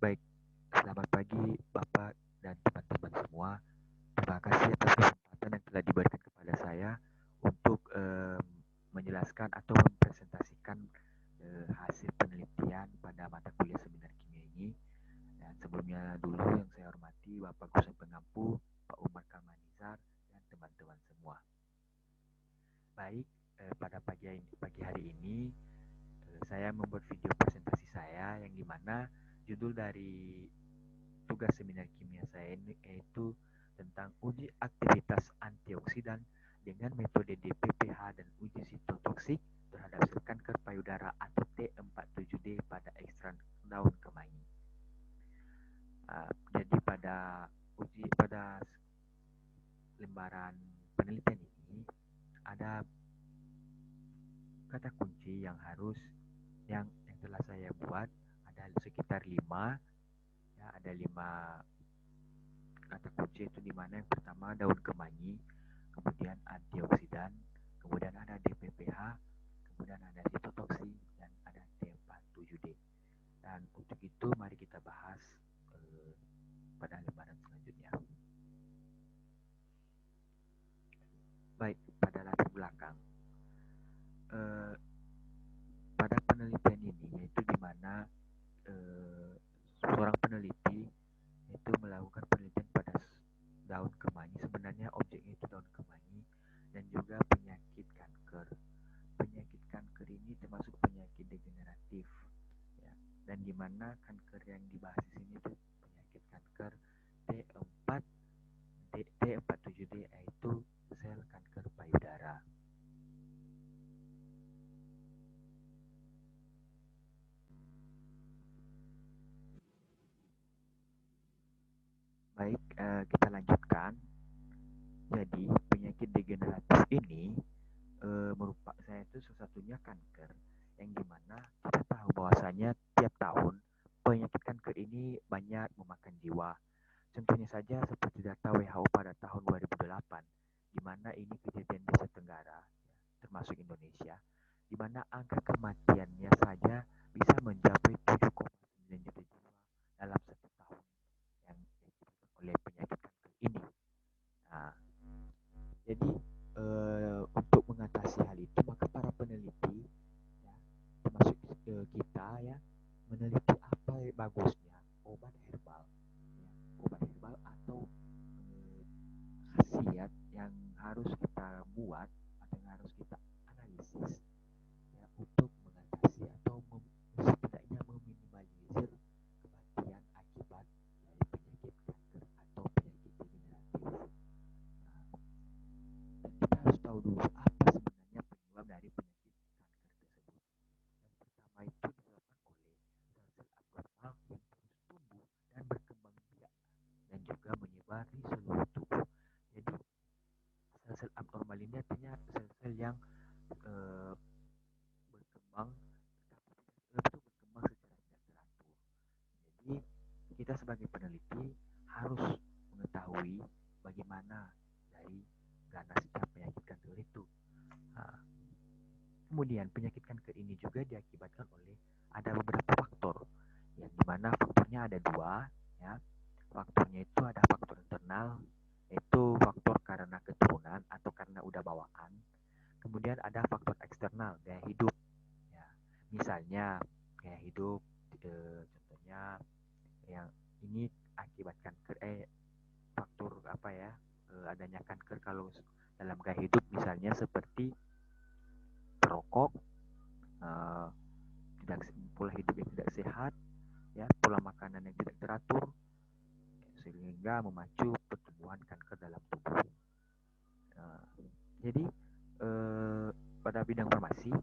Baik, selamat pagi Bapak dan teman-teman semua. Terima kasih atas kesempatan yang telah diberikan kepada saya untuk menjelaskan atau mempresentasikan hasil penelitian pada mata kuliah seminar kimia ini. Dan sebelumnya dulu yang saya hormati Bapak Gusep Pengampu, Pak Umar Kamanizar, dan teman-teman semua. Baik, pada pagi hari ini saya membuat video presentasi saya yang dimana judul dari tugas seminar kimia saya ini yaitu tentang uji aktivitas antioksidan dengan metode DPPH dan uji sitotoksik terhadap sel kanker payudara atau T47D pada ekstrak daun kemangi. Jadi pada lembaran penelitian ini ada kata kunci yang telah saya buat, ada sekitar 5, ya, ada 5 kata kunci, itu di mana yang pertama daun kemangi, kemudian antioksidan, kemudian ada DPPH, kemudian ada sitotoksi, dan ada T47D. Dan untuk itu mari kita bahas pada lembaran selanjutnya. Baik, pada latar belakang. Pada penelitian ini yaitu di mana seorang peneliti itu melakukan penelitian pada daun kemangi. Sebenarnya objeknya itu daun kemangi dan juga penyakit kanker. Penyakit kanker ini termasuk penyakit degeneratif, ya. Dan di mana kanker yang dibahas di sini itu penyakit kanker T47D yaitu sel kanker payudara. Baik, kita lanjutkan. Jadi penyakit degeneratif ini merupakan saya itu satu-satunya kanker yang dimana kita tahu bahwasanya tiap tahun penyakit kanker ini banyak memakan jiwa. Contohnya saja seperti data WHO pada tahun 2008, di mana ini kejadian di Asia Tenggara, ya, termasuk Indonesia, di mana angka kematiannya saja bisa mencapai 7,9 juta jiwa dalam satu tahun yang disebabkan oleh penyakit kanker ini. Nah, jadi untuk mengatasi hal itu maka para peneliti, ya, termasuk kita, ya, meneliti apa bagusnya obat herbal, ya, obat herbal atau khasiat yang harus kita buat atau yang harus kita analisis, ya, untuk mengatasi atau setidaknya meminimalisir kematian akibat dari penyakit kanker atau penyakit degeneratif. Kita harus tahu dulu apa sebenarnya penyebab dari penyakit kanker tersebut. Yang pertama itu disebabkan oleh sel-sel abnormal yang terus tumbuh dan berkembang biak dan juga menyebar di seluruh tubuh. Jadi sel-sel abnormal ini artinya sel-sel yang berkembang tapi berkembang secara tidak teratur. Jadi kita sebagai peneliti harus mengetahui bagaimana dari ganasnya penyakit kanker itu. Nah, kemudian penyakit kanker ini juga diakibatkan oleh ada beberapa faktor, yang dimana faktornya ada dua, ya. Faktornya itu ada faktor internal, yaitu faktor karena keturunan atau karena udah bawaan. Kemudian ada faktor eksternal, gaya hidup, ya. Misalnya gaya hidup, contohnya yang ini akibat kanker, faktor apa ya, adanya kanker kalau dalam gaya hidup misalnya seperti perokok, eh, tidak pola hidup yang tidak sehat, ya, pola makanan yang tidak teratur, sehingga memacu pertumbuhan kanker dalam tubuh. Jadi pada bidang farmasi,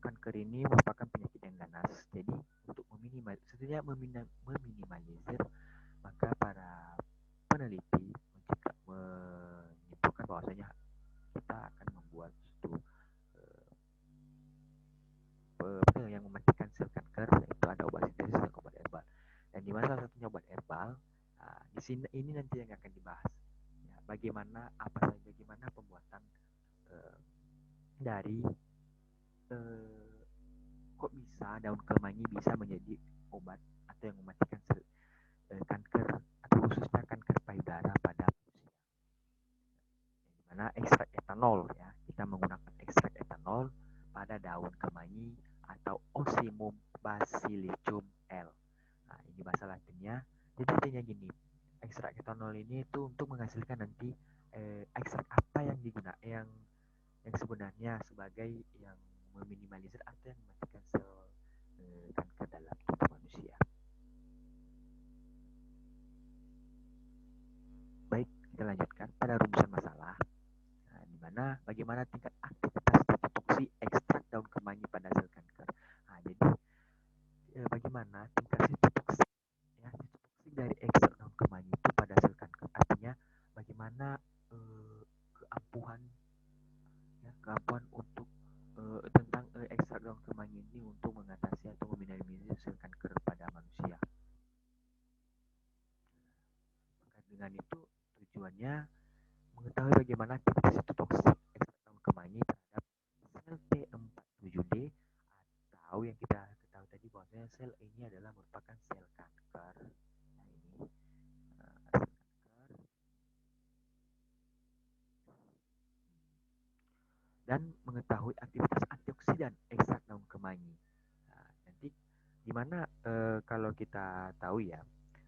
kanker ini merupakan penyakit yang ganas. Jadi untuk meminimalisir, maka para peneliti menyimpulkan bahwasanya kita akan membuat suatu yang mematikan sel kanker, yaitu ada obat sintesis dan obat herbal. Dan di mana salah satunya obat herbal, di sini ini nanti yang akan dibahas. Ya, bagaimana pembuatan dari kok bisa daun kemangi bisa menjadi obat atau yang mematikan sel Karena ekstrak etanol ya, kita menggunakan ekstrak etanol pada daun kemangi atau Ocimum basilicum L. Nah, ini bahasa Latinnya. Jadi artinya gini, ekstrak etanol ini itu untuk menghasilkan nanti ekstrak apa yang digunakan, yang sebenarnya sebagai yang meminimalisir atau yang mematikan sel kanker dalam tubuh manusia. Baik, kita lanjutkan pada rumusan masalah. Nah, di mana bagaimana tingkat aktivitas sitotoksi ekstrak daun kemangi pada sel kanker. Nah, jadi bagaimana tingkat sitotoksi ya, sitotoksi dari ekstrak daun kemangi itu pada sel kanker. Artinya bagaimana keampuhan ya, keampuhan untuk tentang ekstrak daun kemangi ini untuk mengatasi atau meminimalisir sel kanker pada manusia. Maka dengan itu tujuannya mengetahui bagaimana aktivitas sitotoksik ekstrak daun kemangi terhadap sel T47D atau yang kita ketahui tadi bahwasanya sel ini adalah merupakan sel kanker. Nah, ini sel kanker dan mengetahui aktivitas antioksidan ekstrak daun kemangi. Nah, nanti gimana kalau kita tahu ya,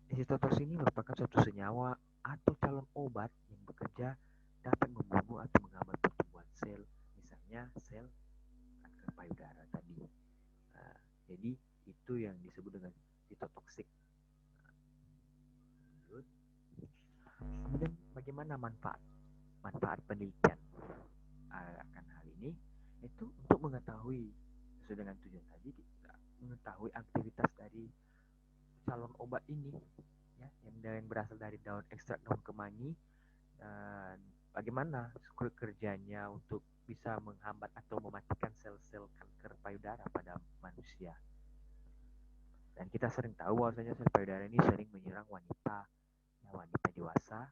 sitotoks ini merupakan suatu senyawa atau calon obat yang bekerja dapat membunuh atau menghambat pertumbuhan sel, misalnya sel kanker payudara tadi. Nah, jadi itu yang disebut dengan sitotoksik. Kemudian bagaimana manfaat penelitian akan hal ini? Itu untuk mengetahui sesuai dengan tujuan tadi, kita mengetahui aktivitas dari calon obat ini ya, yang berasal dari daun ekstrak daun kemangi, dan bagaimana kerjanya untuk bisa menghambat atau mematikan sel-sel kanker payudara pada manusia. Dan kita sering tahu bahwasanya sel payudara ini sering menyerang wanita, ya, wanita dewasa,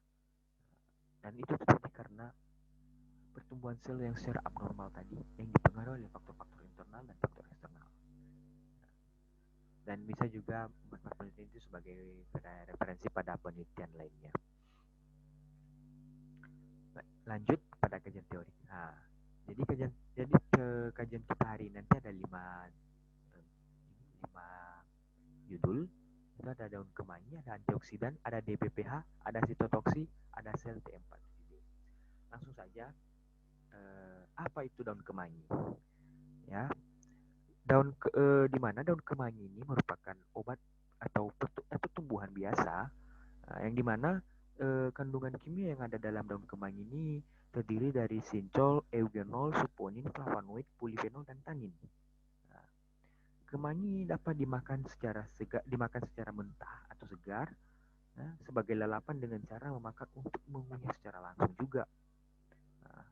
dan itu terjadi karena pertumbuhan sel yang secara abnormal tadi yang dipengaruhi oleh faktor-faktor internal dan faktor eksternal. Dan bisa juga membuat penelitian itu sebagai referensi pada penelitian lainnya. Lanjut pada kajian teori. Nah, jadi kajian kita hari ini nanti ada lima judul. Itu ada daun kemangi, ada antioksidan, ada DPPH, ada sitotoksi, ada sel T47D. Langsung saja, apa itu daun kemangi? Ya, di mana daun kemangi ini merupakan obat atau tumbuhan biasa, yang dimana kandungan kimia yang ada dalam daun kemangi ini terdiri dari sincol, eugenol, saponin, flavonoid, polifenol, dan tanin. Nah, kemangi dapat dimakan secara mentah atau segar, nah, sebagai lalapan dengan cara memakan untuk mengunyah secara langsung juga. Nah,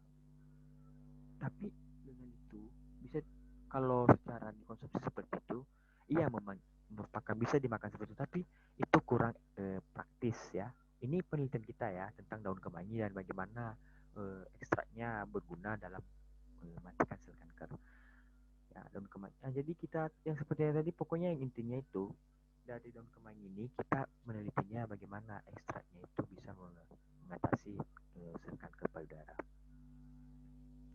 tapi dengan itu bisa, kalau secara dikonsumsi seperti itu, iya merupakan bisa dimakan seperti itu, tapi itu kurang praktis ya. Ini penelitian kita ya tentang daun kemangi dan bagaimana ekstraknya berguna dalam mematikan sel kanker. Ya, daun kemangi. Nah, jadi kita yang seperti tadi, pokoknya yang intinya itu dari daun kemangi ini kita menelitinya bagaimana ekstraknya itu bisa mengatasi sel kanker payudara.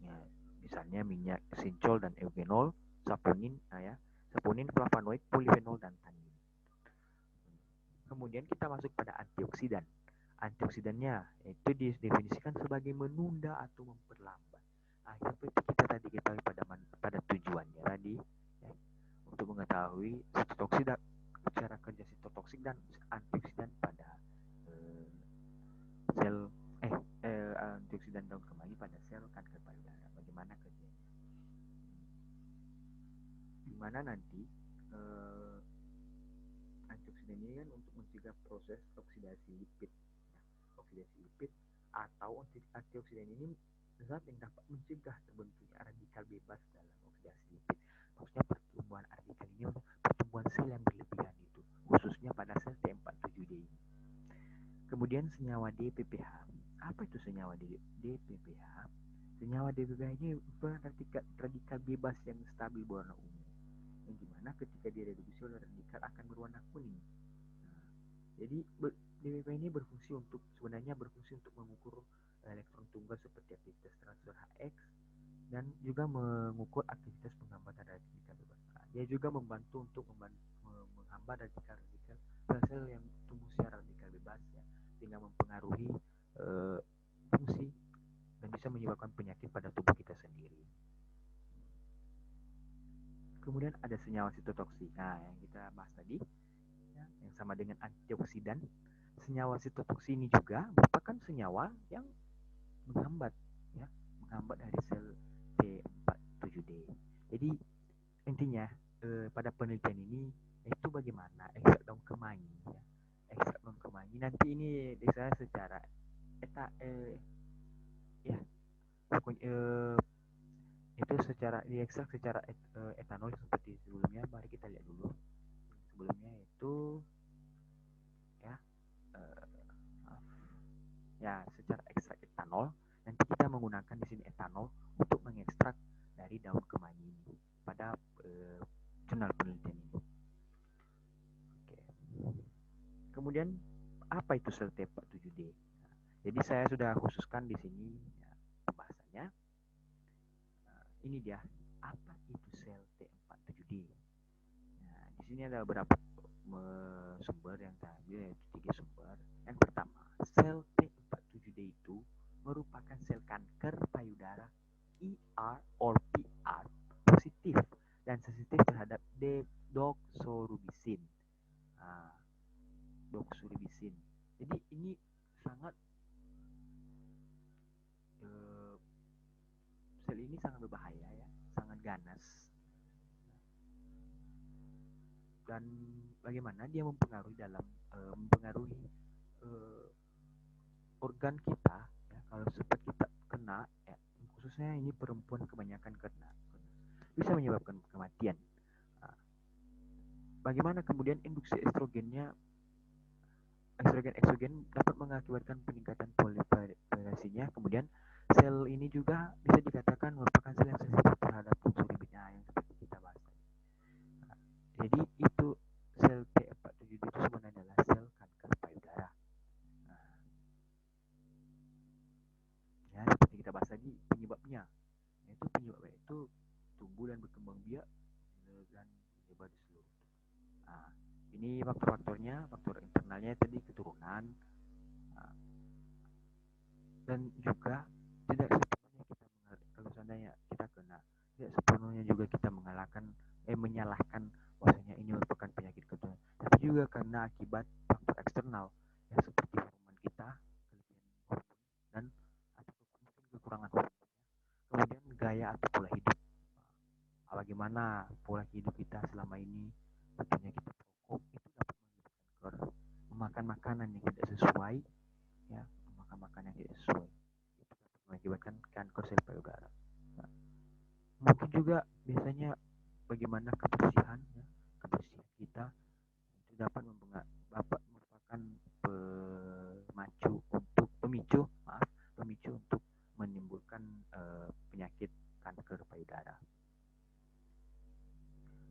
Ya, misalnya minyak sincol dan eugenol, saponin, nah ya, saponin, flavonoid, polifenol, dan tanin. Kemudian kita masuk pada antioksidan. Antioksidannya itu didefinisikan sebagai menunda atau memperlambat. Nah, seperti kita tadi ketahui pada tujuannya tadi, ya, untuk mengetahui sitotoksida, cara kerja sitotoksik dan antioksidan pada eh, sel antioksidan daun kemangi pada sel kanker payudara. Bagaimana kerjanya? Dimana nanti antioksidan ini kan untuk mencegah proses oksidasi lipid. Ya, oksidasi lipid atau antioksidan ini zat yang dapat mencegah terbentuknya radikal bebas dalam oksidasi lipid. Maksudnya pertumbuhan radikal ini untuk pertumbuhan sel yang berlebihan itu, khususnya pada sel T47D ini. Kemudian senyawa DPPH. Apa itu senyawa DPPH? Senyawa DPPH ini merupakan radikal bebas yang stabil berwarna ungu, yang dimana ketika direduksi oleh radikal akan berwarna kuning. Nah, jadi DPPH ini sebenarnya berfungsi untuk mengukur elektron tunggal seperti dan juga mengukur aktivitas penghambatan radikal bebas. Nah, dia juga membantu untuk menghambat radikal-radikal sel-sel yang tumbuh secara radikal bebas ya, sehingga mempengaruhi fungsi dan bisa menyebabkan penyakit pada tubuh kita sendiri. Kemudian ada senyawa sitotoksik. Nah, yang kita bahas tadi ya, yang sama dengan antioksidan. Senyawa sitotoksik ini juga merupakan senyawa yang menghambat ya, menghambat dari sel T47D. Jadi intinya pada penelitian ini itu bagaimana ekstrak daun kemangi ya. Ekstrak daun kemangi nanti ini saya secara ya pokoknya itu secara diekstrak secara etanol seperti sebelumnya. Mari kita lihat dulu. Sebelumnya itu ya ya secara ekstrak etanol. Nanti kita menggunakan di sini etanol untuk mengekstrak dari daun kemangi ini pada jurnal penelitian ini. Oke. Kemudian apa itu sel T47D? Nah, jadi saya sudah khususkan di sini ya, pembahasannya. Ini dia, apa itu sel T47D? Nah, di sini ada beberapa sumber yang saya ambil, yaitu 3 sumber. Yang pertama, sel T47D itu merupakan sel kanker payudara ER or PR positif dan sensitif terhadap doxorubicin. Nah, doxorubicin. Jadi ini sangat sel ini sangat berbahaya ya, sangat ganas. Dan bagaimana dia mempengaruhi organ kita ya, kalau sempat kita kena ya, khususnya ini perempuan kebanyakan kena bisa menyebabkan kematian. Nah, bagaimana kemudian induksi eksogen dapat mengakibatkan peningkatan proliferasinya. Kemudian sel ini juga bisa dikatakan merupakan sel yang sensitif terhadap unsur lipidnya yang seperti kita bahas tadi. Nah, jadi itu sel T47 itu sebenarnya adalah sel kanker payudara. Nah, ya seperti kita bahas tadi penyebabnya, yaitu penyebabnya itu tumbuh dan berkembang biak dan menyebar di seluruh tubuh. Nah, ini faktor-faktornya, faktor internalnya tadi keturunan, dan juga tidak sepenuhnya kalau seandainya kita kena, tidak sepenuhnya juga kita menyalahkan bahwasanya ini merupakan penyakit keturunan, tapi juga karena akibat faktor eksternal ya, seperti hormon kita, kelebihan hormon dan atau mungkin kekurangan hormon, kemudian gaya atau pola hidup. Bagaimana pola hidup kita selama ini, tentunya kita perokok, itu dapat menyebabkan kanker. Memakan makanan yang tidak sesuai ya, makan makanan yang tidak sesuai itu dapat mengakibatkan kanker sel payudara. Nah, mungkin juga biasanya bagaimana kebersihan ya, kebersihan kita itu dapat merupakan pemicu untuk menimbulkan penyakit kanker payudara.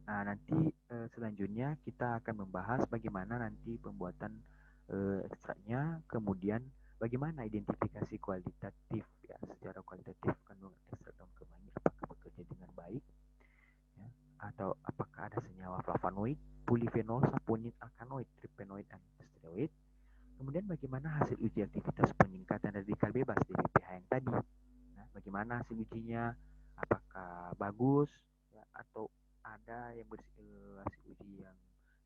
Nah, nanti selanjutnya kita akan membahas bagaimana nanti pembuatan ekstraknya, kemudian bagaimana identifikasi kualitatif ya, secara kualitatif kandungan ekstrak daun kemangi apakah bekerja dengan baik ya, atau apakah ada senyawa flavonoid, polifenol, saponin, alkaloid, tripenoid, dan steroid. Kemudian bagaimana hasil uji aktivitas peningkatan radikal bebas di BPH yang tadi. Nah, bagaimana hasil ujinya, apakah bagus ya, atau ada yang hasil uji yang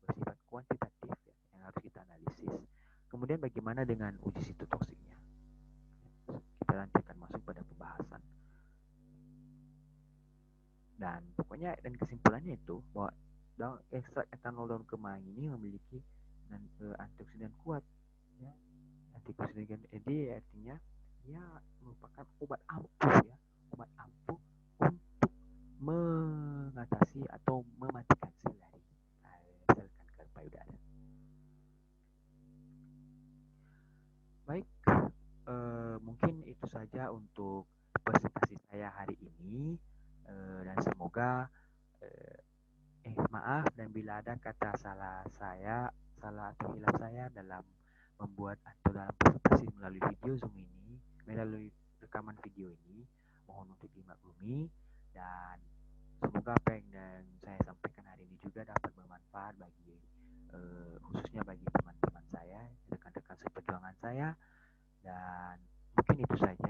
bersifat kuantitatif ya, yang harus kita analisis. Kemudian bagaimana dengan uji sitotoksiknya? Kita nanti akan masuk pada pembahasan. Dan pokoknya dan kesimpulannya itu bahwa ekstrak etanol daun kemangi ini memiliki antioksidan kuat ya. Antioksidan jadi artinya dia merupakan obat ampuh ya, obat ampuh untuk mengatasi atau mematikan sel dari sel kanker payudara. Baik, mungkin itu saja untuk presentasi saya hari ini, dan semoga maaf dan bila ada kata salah atau hilaf saya dalam membuat atau dalam presentasi melalui video Zoom ini, melalui rekaman video ini, mohon untuk dimaklumi. ini, dan semoga apa yang saya sampaikan hari ini juga dapat bermanfaat bagi khususnya bagi teman-teman saya, rekan-rekan seperjuangan saya, dan mungkin itu saja.